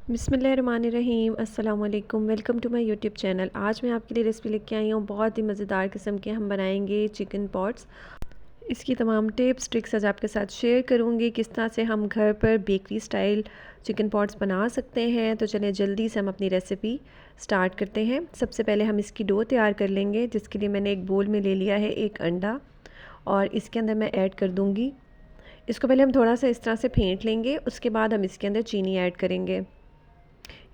बिस्मिल्लाहिर्रहमानिर्रहीम अस्सलाम वालेकुम। Welcome to my YouTube channel. आज मैं आपके लिए रेसिपी लेके आई हूँ बहुत ही मज़ेदार किस्म के। हम बनाएंगे चिकन पॉट्स। इसकी तमाम टिप्स ट्रिक्स आज आपके साथ शेयर करूँगी, किस तरह से हम घर पर बेकरी स्टाइल चिकन पॉट्स बना सकते हैं। तो चलें जल्दी से हम अपनी रेसिपी स्टार्ट करते हैं। सबसे पहले हम इसकी डो तैयार कर लेंगे, जिसके लिए मैंने एक बोल में ले लिया है एक अंडा, और इसके अंदर मैं ऐड कर दूँगी। इसको पहले हम थोड़ा सा इस तरह से फेंट लेंगे, उसके बाद हम इसके अंदर चीनी ऐड करेंगे।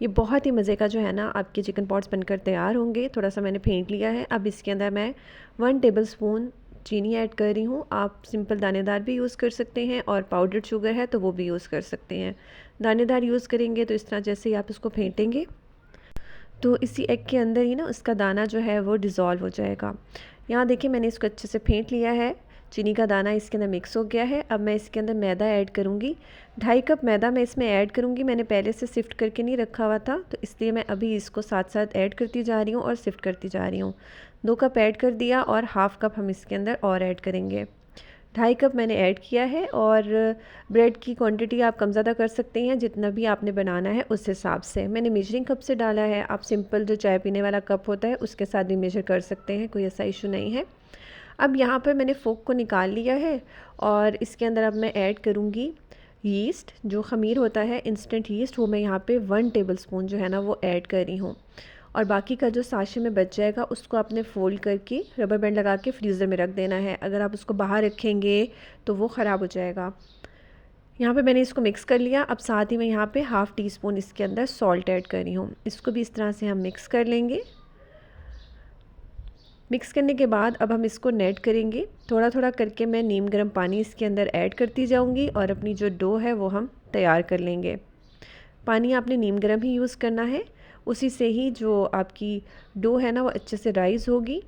ये बहुत ही मज़े का जो है ना आपके चिकन पॉट्स बनकर तैयार होंगे। थोड़ा सा मैंने फेंट लिया है। अब इसके अंदर मैं 1 टेबलस्पून चीनी ऐड कर रही हूँ। आप सिंपल दानेदार भी यूज़ कर सकते हैं, और पाउडर्ड शुगर है तो वो भी यूज़ कर सकते हैं। दानेदार यूज़ करेंगे तो इस तरह जैसे ही आप इसको फेंटेंगे तो इसी एग के अंदर ही ना उसका दाना जो है वो डिज़ोल्व हो जाएगा। यहाँ देखिए मैंने इसको अच्छे से फेंट लिया है। चीनी का दाना इसके अंदर मिक्स हो गया है। अब मैं इसके अंदर मैदा ऐड करूँगी। 2.5 कप मैदा मैं इसमें ऐड करूँगी। मैंने पहले से सिफ्ट करके नहीं रखा हुआ था, तो इसलिए मैं अभी इसको साथ साथ ऐड करती जा रही हूँ और सिफ्ट करती जा रही हूँ। 2 कप ऐड कर दिया, और 1/2 कप हम इसके अंदर और ऐड करेंगे। 2.5 कप मैंने ऐड किया है। और ब्रेड की क्वांटिटी आप कम ज़्यादा कर सकते हैं, जितना भी आपने बनाना है उस हिसाब से। मैंने मेजरिंग कप से डाला है। आप सिंपल जो चाय पीने वाला कप होता है उसके साथ भी मेजर कर सकते हैं, कोई ऐसा इशू नहीं है। अब यहाँ पर मैंने फोक को निकाल लिया है, और इसके अंदर अब मैं ऐड करूँगी यीस्ट। जो ख़मीर होता है इंस्टेंट यीस्ट, वो मैं यहाँ पे 1 टेबलस्पून जो है ना वो ऐड कर रही हूँ। और बाकी का जो साशे में बच जाएगा उसको आपने फ़ोल्ड करके रबर बैंड लगा के फ्रीज़र में रख देना है। अगर आप उसको बाहर रखेंगे तो वो ख़राब हो जाएगा। यहाँ पे मैंने इसको मिक्स कर लिया। अब साथ ही मैं यहाँ पे 1/2 टीस्पून इसके अंदर सॉल्ट ऐड कर रही हूँ। इसको भी इस तरह से हम मिक्स कर लेंगे। मिक्स करने के बाद अब हम इसको नेट करेंगे। थोड़ा थोड़ा करके मैं नीम गर्म पानी इसके अंदर ऐड करती जाऊंगी, और अपनी जो डो है वो हम तैयार कर लेंगे। पानी आपने नीम गर्म ही यूज़ करना है, उसी से ही जो आपकी डो है ना वो अच्छे से राइज़ होगी।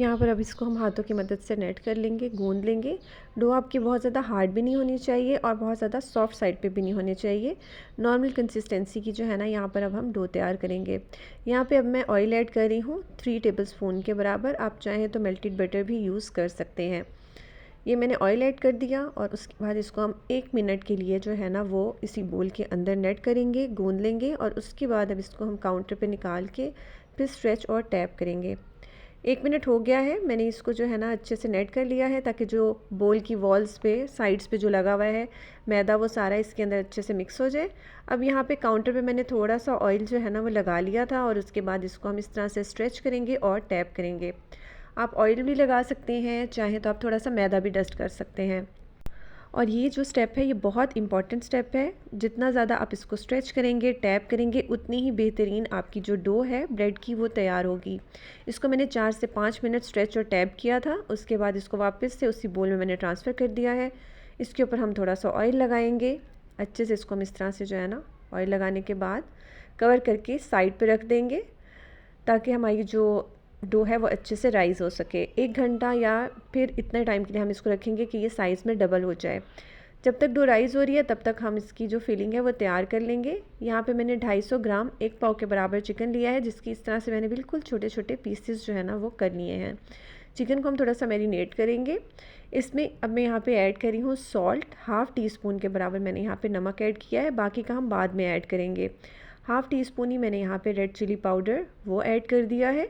यहाँ पर अब इसको हम हाथों की मदद से नेट कर लेंगे, गूंद लेंगे। डो आपकी बहुत ज़्यादा हार्ड भी नहीं होनी चाहिए और बहुत ज़्यादा सॉफ्ट साइड पे भी नहीं होनी चाहिए। नॉर्मल कंसिस्टेंसी की जो है ना यहाँ पर अब हम डो तैयार करेंगे। यहाँ पे अब मैं ऑयल ऐड कर रही हूँ 3 टेबलस्पून के बराबर। आप चाहें तो मेल्टेड बटर भी यूज़ कर सकते हैं। ये मैंने ऑयल ऐड कर दिया, और उसके बाद इसको हम 1 मिनट के लिए जो है ना वो इसी बोल के अंदर नेट करेंगे, गूंद लेंगे। और उसके बाद अब इसको हम काउंटर पे निकाल के फिर स्ट्रेच और टैप करेंगे। 1 मिनट हो गया है। मैंने इसको जो है ना अच्छे से नेट कर लिया है, ताकि जो बोल की वॉल्स पे साइड्स पे जो लगा हुआ है मैदा वो सारा इसके अंदर अच्छे से मिक्स हो जाए। अब यहाँ पे काउंटर पे मैंने थोड़ा सा ऑयल जो है ना वो लगा लिया था, और उसके बाद इसको हम इस तरह से स्ट्रेच करेंगे और टैप करेंगे। आप ऑयल भी लगा सकते हैं, चाहे तो आप थोड़ा सा मैदा भी डस्ट कर सकते हैं। और ये जो स्टेप है ये बहुत इंपॉर्टेंट स्टेप है। जितना ज़्यादा आप इसको स्ट्रेच करेंगे, टैप करेंगे, उतनी ही बेहतरीन आपकी जो डो है ब्रेड की वो तैयार होगी। इसको मैंने 4 से 5 मिनट स्ट्रेच और टैप किया था। उसके बाद इसको वापस से उसी बोल में मैंने ट्रांसफ़र कर दिया है। इसके ऊपर हम थोड़ा सा ऑयल लगाएंगे। अच्छे से इसको हम इस तरह से जो है ना ऑयल लगाने के बाद कवर करके साइड पर रख देंगे, ताकि हमारी जो डो है वो अच्छे से राइज़ हो सके। 1 घंटा या फिर इतने टाइम के लिए हम इसको रखेंगे कि ये साइज़ में डबल हो जाए। जब तक डो राइज़ हो रही है तब तक हम इसकी जो फिलिंग है वो तैयार कर लेंगे। यहाँ पे मैंने 250 ग्राम 1 पाव के बराबर चिकन लिया है, जिसकी इस तरह से मैंने बिल्कुल छोटे छोटे पीसेस जो है ना वो कर लिए हैं। चिकन को हम थोड़ा सा मैरिनेट करेंगे। इसमें अब मैं यहाँ पे ऐड करी हूँ सॉल्ट। 1/2 टीस्पून के बराबर मैंने यहाँ पे नमक ऐड किया है, बाकी का हम बाद में ऐड करेंगे। 1/2 टीस्पून ही मैंने यहाँ पे रेड चिली पाउडर वो ऐड कर दिया है।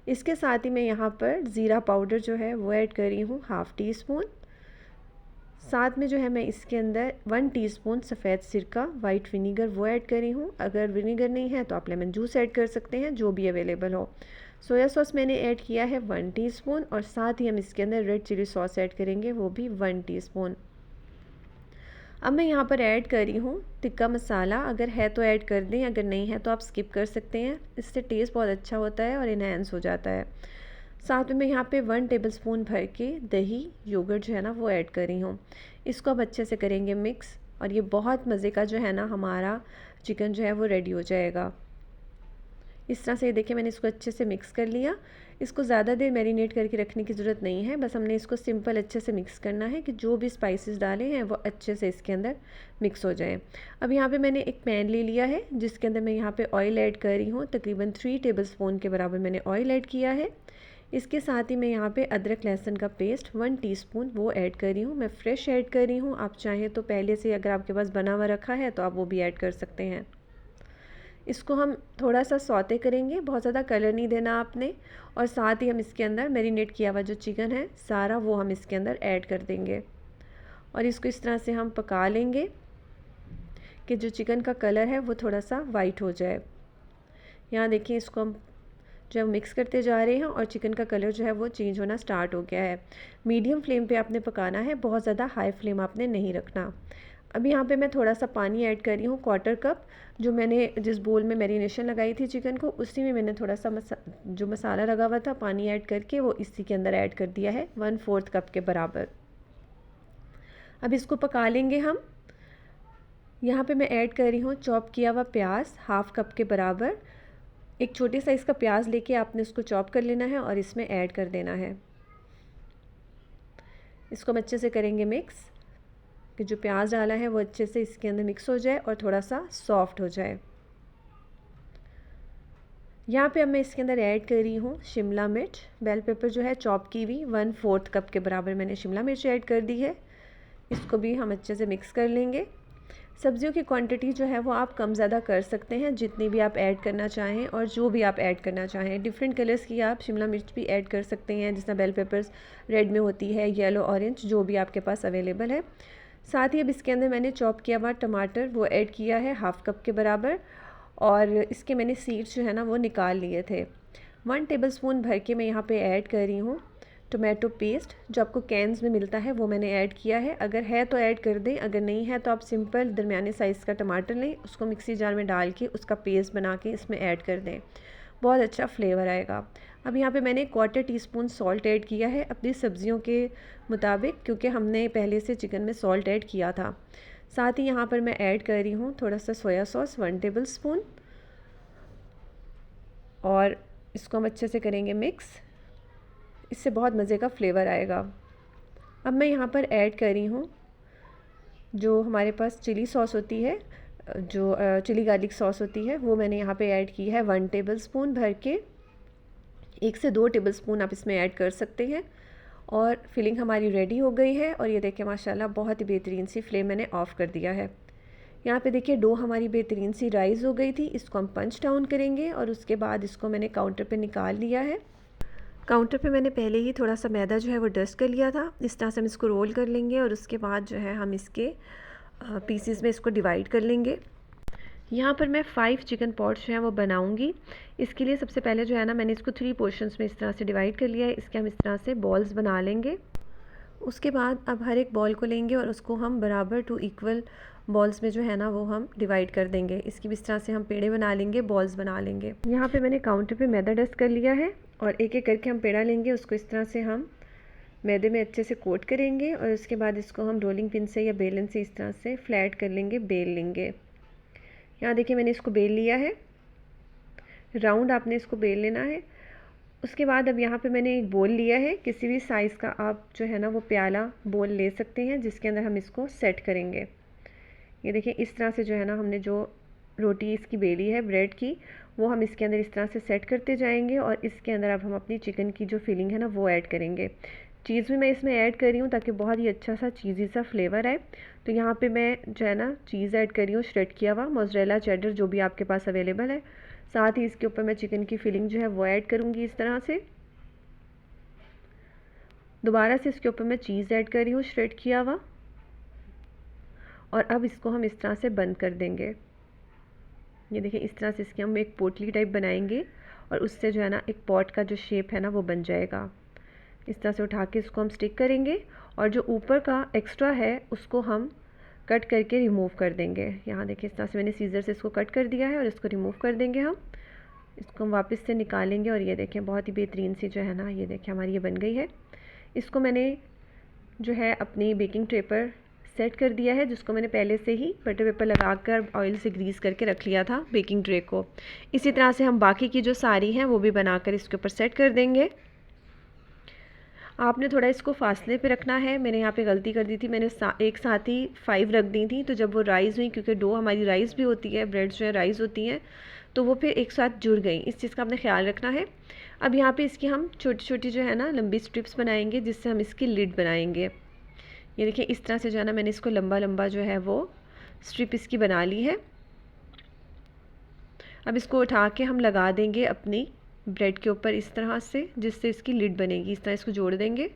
इसके साथ ही मैं यहाँ पर ज़ीरा पाउडर जो है वो ऐड कर रही हूँ 1/2 टीस्पून। साथ में जो है मैं इसके अंदर 1 टीस्पून सफ़ेद सिरका वाइट विनीगर वो ऐड कर रही हूँ। अगर विनीगर नहीं है तो आप लेमन जूस ऐड कर सकते हैं, जो भी अवेलेबल हो। सोया सॉस मैंने ऐड किया है 1 टीस्पून, और साथ ही हम इसके अंदर रेड चिली सॉस ऐड करेंगे, वो भी 1 टीस्पून। अब मैं यहाँ पर ऐड कर रही हूँ टिक्का मसाला। अगर है तो ऐड कर दें, अगर नहीं है तो आप स्किप कर सकते हैं। इससे टेस्ट बहुत अच्छा होता है और इन्हेंस हो जाता है। साथ में मैं यहाँ पे 1 टेबलस्पून भर के दही योगर्ट जो है ना वो ऐड कर रही हूँ। इसको अब अच्छे से करेंगे मिक्स, और ये बहुत मज़े का जो है ना हमारा चिकन जो है वो रेडी हो जाएगा। इस तरह से ये देखिए मैंने इसको अच्छे से मिक्स कर लिया। इसको ज़्यादा देर मैरिनेट करके रखने की ज़रूरत नहीं है, बस हमने इसको सिंपल अच्छे से मिक्स करना है कि जो भी स्पाइसेस डाले हैं वो अच्छे से इसके अंदर मिक्स हो जाए। अब यहाँ पे मैंने एक पैन ले लिया है, जिसके अंदर मैं यहाँ पे ऑयल ऐड कर रही हूँ। तकरीबन 3 टेबलस्पून के बराबर मैंने ऑयल ऐड किया है। इसके साथ ही मैं यहाँ पे अदरक लहसुन का पेस्ट 1 टीस्पून वो ऐड कर रही हूँ। मैं फ़्रेश ऐड कर रही हूँ, आप चाहें तो पहले से अगर आपके पास बना हुआ रखा है तो आप वो भी ऐड कर सकते हैं। इसको हम थोड़ा सा सौते करेंगे, बहुत ज़्यादा कलर नहीं देना आपने। और साथ ही हम इसके अंदर मैरिनेट किया हुआ जो चिकन है सारा वो हम इसके अंदर ऐड कर देंगे और इसको इस तरह से हम पका लेंगे कि जो चिकन का कलर है वो थोड़ा सा वाइट हो जाए। यहाँ देखिए इसको हम जब मिक्स करते जा रहे हैं और चिकन का कलर जो है वो चेंज होना स्टार्ट हो गया है। मीडियम फ्लेम पे आपने पकाना है, बहुत ज़्यादा हाई फ्लेम आपने नहीं रखना। अब यहाँ पे मैं थोड़ा सा पानी ऐड कर रही हूँ, 1/4 कप। जो मैंने जिस बोल में मैरिनेशन लगाई थी चिकन को उसी में मैंने थोड़ा सा जो मसाला लगा हुआ था पानी ऐड करके वो इसी के अंदर ऐड कर दिया है, 1/4 कप के बराबर। अब इसको पका लेंगे हम। यहाँ पे मैं ऐड कर रही हूँ चॉप किया हुआ प्याज, 1/2 कप के बराबर। एक छोटे साइज़ का प्याज लेके आपने उसको चॉप कर लेना है और इसमें ऐड कर देना है। इसको हम अच्छे से करेंगे मिक्स कि जो प्याज डाला है वो अच्छे से इसके अंदर मिक्स हो जाए और थोड़ा सा सॉफ्ट हो जाए। यहाँ पे अब मैं इसके अंदर ऐड कर रही हूँ शिमला मिर्च, बेल पेपर जो है चॉप की हुई, 1/4 कप के बराबर मैंने शिमला मिर्च ऐड कर दी है। इसको भी हम अच्छे से मिक्स कर लेंगे। सब्जियों की क्वांटिटी जो है वो आप कम ज़्यादा कर सकते हैं, जितनी भी आप ऐड करना चाहें और जो भी आप ऐड करना चाहें। डिफरेंट कलर्स की आप शिमला मिर्च भी ऐड कर सकते हैं, जिस तरह बेल पेपर्स रेड में होती है, येलो, ऑरेंज, जो भी आपके पास अवेलेबल है। साथ ही अब इसके अंदर मैंने चॉप किया हुआ टमाटर वो ऐड किया है, 1/2 कप के बराबर। और इसके मैंने सीड्स जो है ना वो निकाल लिए थे। 1 टेबलस्पून भर के मैं यहाँ पे ऐड कर रही हूँ टोमेटो पेस्ट, जो आपको कैन्स में मिलता है वो मैंने ऐड किया है। अगर है तो ऐड कर दें, अगर नहीं है तो आप सिंपल दरमियाने साइज़ का टमाटर लें, उसको मिक्सी जार में डाल के उसका पेस्ट बना के इसमें ऐड कर दें, बहुत अच्छा फ्लेवर आएगा। अब यहाँ पे मैंने 1/4 टीस्पून सॉल्ट ऐड किया है अपनी सब्जियों के मुताबिक, क्योंकि हमने पहले से चिकन में सॉल्ट ऐड किया था। साथ ही यहाँ पर मैं ऐड कर रही हूँ थोड़ा सा सोया सॉस, 1 टेबलस्पून, और इसको हम अच्छे से करेंगे मिक्स। इससे बहुत मज़े का फ्लेवर आएगा। अब मैं यहाँ पर ऐड कर रही हूँ जो हमारे पास चिली सॉस होती है, जो चिली गार्लिक सॉस होती है, वो मैंने यहाँ पे ऐड की है 1 टेबलस्पून भर के। 1 से 2 टेबलस्पून आप इसमें ऐड कर सकते हैं। और फिलिंग हमारी रेडी हो गई है और ये देखिए माशाल्लाह बहुत ही बेहतरीन सी फ्लेम मैंने ऑफ़ कर दिया है। यहाँ पे देखिए डो हमारी बेहतरीन सी राइज़ हो गई थी। इसको हम पंच डाउन करेंगे और उसके बाद इसको मैंने काउंटर पे निकाल लिया है। काउंटर पे मैंने पहले ही थोड़ा सा मैदा जो है वो डस्ट कर लिया था। इस तरह से हम इसको रोल कर लेंगे और उसके बाद जो है हम इसके पीसीस में इसको डिवाइड कर लेंगे। यहाँ पर मैं 5 चिकन पॉट्स जो हैं वो बनाऊँगी। इसके लिए सबसे पहले जो है ना मैंने इसको 3 पोर्शंस में इस तरह से डिवाइड कर लिया है। इसके हम इस तरह से बॉल्स बना लेंगे। उसके बाद अब हर एक बॉल को लेंगे और उसको हम बराबर 2 इक्वल बॉल्स में जो है ना वो हम डिवाइड कर देंगे। इसकी भी इस तरह से हम पेड़े बना लेंगे, बॉल्स बना लेंगे। यहाँ पे मैंने काउंटर पे मैदा डस्ट कर लिया है और एक एक करके हम पेड़ा लेंगे, उसको इस तरह से हम मैदे में अच्छे से कोट करेंगे और उसके बाद इसको हम रोलिंग पिन से या बेलन से इस तरह से फ्लैट कर लेंगे, बेल लेंगे। यहाँ देखिए मैंने इसको बेल लिया है, राउंड आपने इसको बेल लेना है। उसके बाद अब यहाँ पे मैंने एक बोल लिया है, किसी भी साइज़ का आप जो है ना वो प्याला बोल ले सकते हैं, जिसके अंदर हम इसको सेट करेंगे। ये देखिए इस तरह से जो है ना हमने जो रोटी इसकी बेली है ब्रेड की, वो हम इसके अंदर इस तरह से सेट करते जाएंगे और इसके अंदर अब हम अपनी चिकन की जो फिलिंग है ना वो ऐड करेंगे। चीज़ भी मैं इसमें ऐड कर रही हूँ ताकि बहुत ही अच्छा सा चीज़ी सा फ्लेवर आए। तो यहाँ पे मैं जो है ना चीज़ ऐड कर रही हूँ, श्रेड किया हुआ मोज़रेला, चेडर, जो भी आपके पास अवेलेबल है। साथ ही इसके ऊपर मैं चिकन की फिलिंग जो है वो ऐड करूँगी इस तरह से। दोबारा से इसके ऊपर मैं चीज़ ऐड कर रही हूँ, श्रेड किया हुआ। और अब इसको हम इस तरह से बंद कर देंगे। ये देखिए इस तरह से इसकी हम एक पोटली टाइप बनाएंगे और उससे जो है ना एक पॉट का जो शेप है ना वो बन जाएगा। इस तरह से उठा के इसको हम स्टिक करेंगे और जो ऊपर का एक्स्ट्रा है उसको हम कट करके रिमूव कर देंगे। यहाँ देखिए इस तरह से मैंने सीज़र से इसको कट कर दिया है और इसको रिमूव कर देंगे हम। इसको हम वापस से निकालेंगे और ये देखें बहुत ही बेहतरीन सी जो है ना, ये देखें हमारी ये बन गई है। इसको मैंने जो है अपनी बेकिंग ट्रे पर सेट कर दिया है, जिसको मैंने पहले से ही बटर पेपर लगाकर ऑयल से ग्रीस करके रख लिया था बेकिंग ट्रे को। इसी तरह से हम बाकी की जो सारी हैं वो भी बनाकर इसके ऊपर सेट कर देंगे। आपने थोड़ा इसको फासले पे रखना है। मैंने यहाँ पे गलती कर दी थी, मैंने एक साथ ही 5 रख दी थी, तो जब वो राइज़ हुई, क्योंकि डो हमारी राइज़ भी होती है, ब्रेड जो है राइज़ होती हैं, तो वो फिर एक साथ जुड़ गई। इस चीज़ का आपने ख्याल रखना है। अब यहाँ पे इसकी हम छोटी छोटी जो है ना लंबी स्ट्रिप्स बनाएंगे, जिससे हम इसकी लिड बनाएंगे। ये देखिए इस तरह से जो है ना मैंने इसको लंबा लंबा जो है वो स्ट्रिप इसकी बना ली है। अब इसको उठा के हम लगा देंगे अपनी ब्रेड के ऊपर इस तरह से, जिससे इसकी लिड बनेगी। इस तरह इसको जोड़ देंगे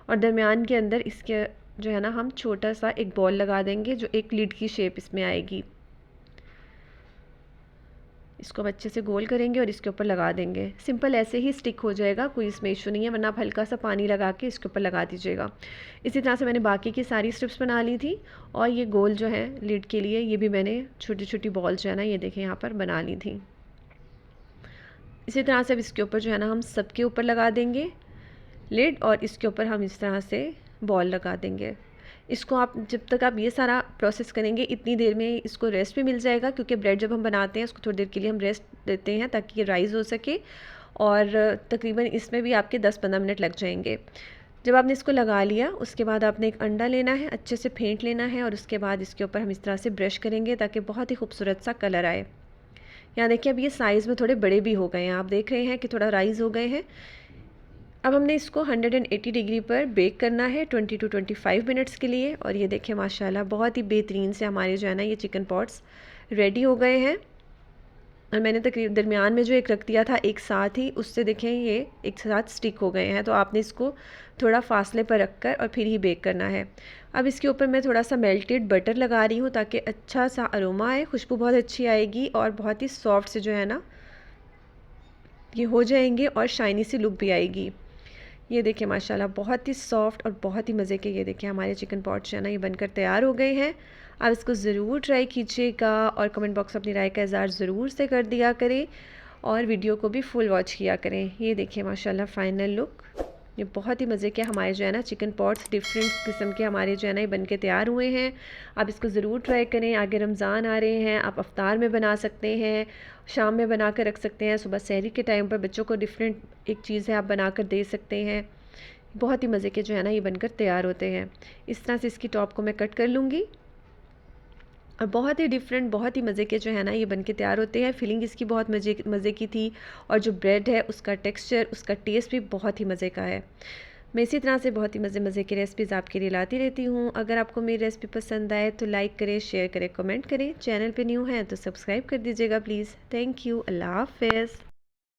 और दरमियान के अंदर इसके जो है ना हम छोटा सा एक बॉल लगा देंगे जो एक लिड की शेप इसमें आएगी। इसको हम अच्छे से गोल करेंगे और इसके ऊपर लगा देंगे। सिंपल ऐसे ही स्टिक हो जाएगा, कोई इसमें इशू नहीं है, वरना आप हल्का सा पानी लगा के इसके ऊपर लगा दीजिएगा। इसी तरह से मैंने बाकी की सारी स्ट्रिप्स बना ली थी और ये गोल जो है लिड के लिए ये भी मैंने छोटी छोटी बॉल जो है ना ये देखें यहाँ पर बना ली थी। इसी तरह से अब इसके ऊपर जो है ना हम सबके ऊपर लगा देंगे लिड और इसके ऊपर हम इस तरह से बॉल लगा देंगे। इसको आप जब तक आप ये सारा प्रोसेस करेंगे इतनी देर में इसको रेस्ट भी मिल जाएगा, क्योंकि ब्रेड जब हम बनाते हैं उसको थोड़ी देर के लिए हम रेस्ट देते हैं ताकि ये राइज़ हो सके, और तकरीबन इसमें भी आपके 10-15 मिनट लग जाएंगे। जब आपने इसको लगा लिया उसके बाद आपने एक अंडा लेना है, अच्छे से फेंट लेना है और उसके बाद इसके ऊपर हम इस तरह से ब्रश करेंगे ताकि बहुत ही खूबसूरत सा कलर आए। यहाँ देखिए अब ये साइज़ में थोड़े बड़े भी हो गए हैं, आप देख रहे हैं कि थोड़ा राइज़ हो गए हैं। अब हमने इसको 180 डिग्री पर बेक करना है 20 to 25 मिनट्स के लिए। और ये देखें माशाल्लाह बहुत ही बेहतरीन से हमारे जो है ना ये चिकन पॉट्स रेडी हो गए हैं। और मैंने तकरीबन दरमियान में जो एक रख दिया था एक साथ ही, उससे देखें ये एक साथ स्टिक हो गए हैं। तो आपने इसको थोड़ा फासले पर रख कर और फिर ही बेक करना है। अब इसके ऊपर मैं थोड़ा सा मेल्टेड बटर लगा रही हूँ ताकि अच्छा सा अरोमा आए, खुशबू बहुत अच्छी आएगी और बहुत ही सॉफ्ट से जो है ना ये हो जाएंगे और शाइनी सी लुक भी आएगी। ये देखिए माशाल्लाह बहुत ही सॉफ्ट और बहुत ही मज़े के ये देखिए हमारे चिकन पॉट्स जो है ना ये बनकर तैयार हो गए हैं। आप इसको ज़रूर ट्राई कीजिएगा और कमेंट बॉक्स में अपनी राय का इज़हार ज़रूर से कर दिया करें और वीडियो को भी फुल वॉच किया करें। ये देखिए माशाल्लाह फ़ाइनल लुक, ये बहुत ही मज़े के हमारे जो है ना चिकन पॉट्स डिफरेंट किस्म के हमारे जो है ना ये बन के तैयार हुए हैं। आप इसको ज़रूर ट्राई करें। आगे रमज़ान आ रहे हैं, आप अफ्तार में बना सकते हैं, शाम में बना कर रख सकते हैं, सुबह सहरी के टाइम पर बच्चों को डिफरेंट एक चीज़ है आप बना कर दे सकते हैं। बहुत ही मज़े के जो है ना ये बनकर तैयार होते हैं। इस तरह से इसकी टॉप को मैं कट कर लूँगी और बहुत ही डिफरेंट बहुत ही मज़े के जो है ना ये बनके तैयार होते हैं। फिलिंग इसकी बहुत मज़े की थी और जो ब्रेड है उसका टेक्सचर उसका टेस्ट भी बहुत ही मज़े का है। मैं इसी तरह से बहुत ही मज़े की रेसिपीज़ आपके लिए लाती रहती हूँ। अगर आपको मेरी रेसिपी पसंद आए तो लाइक करें, शेयर करें, कमेंट करें। चैनल पे न्यू हैं तो सब्सक्राइब कर दीजिएगा प्लीज़। Thank you. अल्लाह हाफ़िज़।